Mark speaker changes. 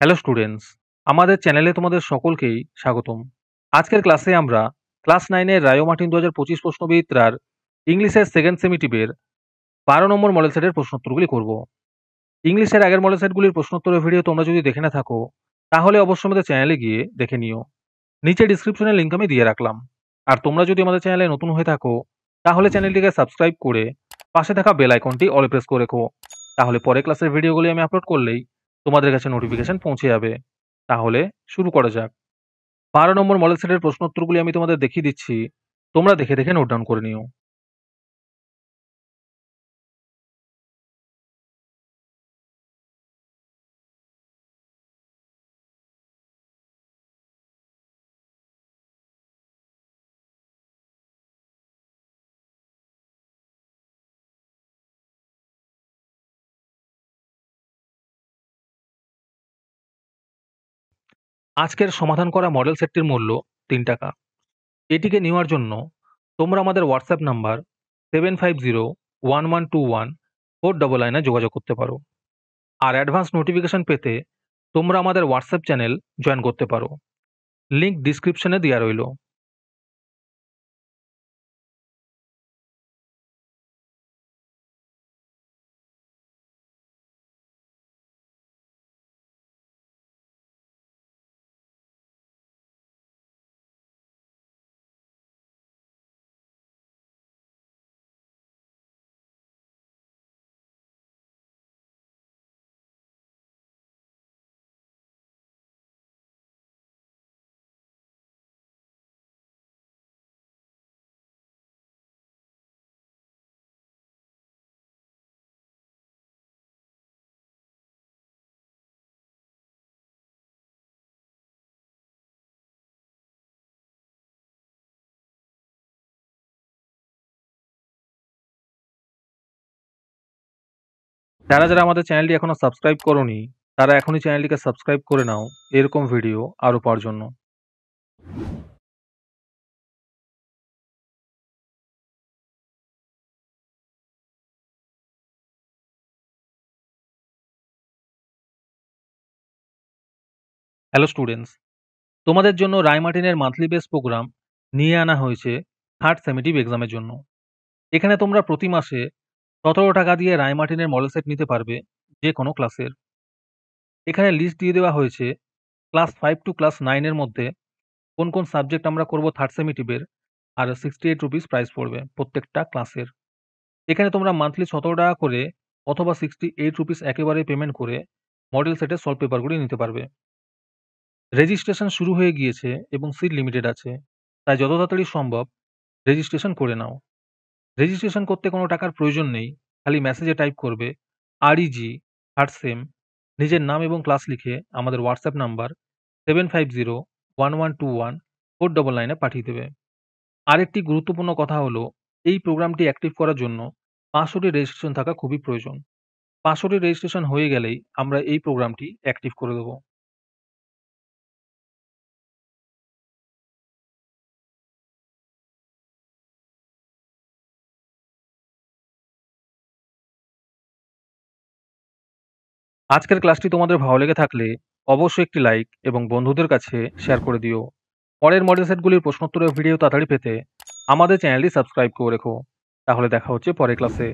Speaker 1: Hello students, আমাদের চ্যানেলে তোমাদের সকলকেই স্বাগতম। আজকের ক্লাসে আমরা ক্লাস 9 এর রায়ো মার্টিন 2025 প্রশ্নবিচিত্রার ইংলিশের সেকেন্ড সেমিটিভের 12 নম্বর মডেল সেটের প্রশ্নোত্তরগুলি করব। ইংলিশের আগের মডেল সেটগুলির প্রশ্নোত্তরের ভিডিও তোমরা যদি দেখে না থাকো, তাহলে অবশ্যই আমাদের চ্যানেলে গিয়ে দেখে নিও। নিচে ডিসক্রিপশনে লিঙ্ক আমি দিয়ে রাখলাম। আর তোমরা যদি আমাদের চ্যানেলে নতুন হয়ে থাকো, তাহলে চ্যানেলটিকে সাবস্ক্রাইব করে পাশে থাকা বেল আইকনটি অলে প্রেস করে রেখো। তাহলে পরে ক্লাসের ভিডিওগুলি আমি আপলোড করলেই তোমাদের কাছে নোটিফিকেশন পৌঁছে যাবে। তাহলে শুরু করা যাক। 12 নম্বর মডেল সেটের প্রশ্নোত্তরগুলি আমি তোমাদের দেখিয়ে দিচ্ছি। তোমরা দেখে দেখে নোট ডাউন করে নিও। আজকের সমাধান করা মডেল সেটটির মূল্য ৩ টাকা। এটিকে নেওয়ার জন্য তোমরা আমাদের হোয়াটসঅ্যাপ নাম্বার 7501121499 যোগাযোগ করতে পারো। আর অ্যাডভান্স নোটিফিকেশন পেতে তোমরা আমাদের হোয়াটসঅ্যাপ চ্যানেল জয়েন করতে পারো। লিংক ডিসক্রিপশনে দেওয়া রইল। যারা যারা আমাদের চ্যানেলটি এখনো সাবস্ক্রাইব করোনি, তারা এখনই চ্যানেলটিকে সাবস্ক্রাইব করে নাও এরকম ভিডিও আরও পাওয়ার জন্য। হ্যালো স্টুডেন্টস, তোমাদের জন্য রায় মার্টিনের মান্থলি বেস প্রোগ্রাম নিয়ে আনা হয়েছে থার্ড সেমিটিভ এক্সামের জন্য। এখানে তোমরা প্রতি মাসে ১৭ টাকা দিয়ে রায় মার্টিনের মডেল সেট নিতে পারবে যে কোনো ক্লাসের। এখানে লিস্ট দিয়ে দেওয়া হয়েছে ক্লাস 5 টু ক্লাস 9 এর মধ্যে কোন কোন সাবজেক্ট আমরা করব থার্ড সেমিটিভের, আর 68 রুপিস প্রাইস পড়বে প্রত্যেকটা ক্লাসের। এখানে তোমরা মান্থলি ১৭ টাকা করে অথবা 68 রুপিস একেবারে পেমেন্ট করে মডেল সেটের সলভ পেপারগুলি নিতে পারবে। রেজিস্ট্রেশন শুরু হয়ে গিয়েছে এবং সিট লিমিটেড আছে, তাই যত তাড়াতাড়ি সম্ভব রেজিস্ট্রেশন করে নাও। রেজিস্ট্রেশন করতে কোনো টাকার প্রয়োজন নেই, খালি মেসেজে টাইপ করবে REG থার্ড সেম, নিজের নাম এবং ক্লাস লিখে আমাদের হোয়াটসঅ্যাপ নাম্বার 7501121499 পাঠিয়ে দেবে। আরেকটি গুরুত্বপূর্ণ কথা হলো, এই প্রোগ্রামটি অ্যাক্টিভ করার জন্য 500টি রেজিস্ট্রেশন থাকা খুবই প্রয়োজন। 500টি রেজিস্ট্রেশন হয়ে গেলেই আমরা এই প্রোগ্রামটি অ্যাক্টিভ করে দেবো। আজকের ক্লাসটি তোমাদের ভালো লেগে থাকলে অবশ্যই একটি লাইক এবং বন্ধুদের কাছে শেয়ার করে দিও। পরের মডেল সেটগুলির প্রশ্নোত্তরের ভিডিও তাড়াতাড়ি পেতে আমাদের চ্যানেলটি সাবস্ক্রাইব করে রেখো। তাহলে দেখা হচ্ছে পরের ক্লাসে।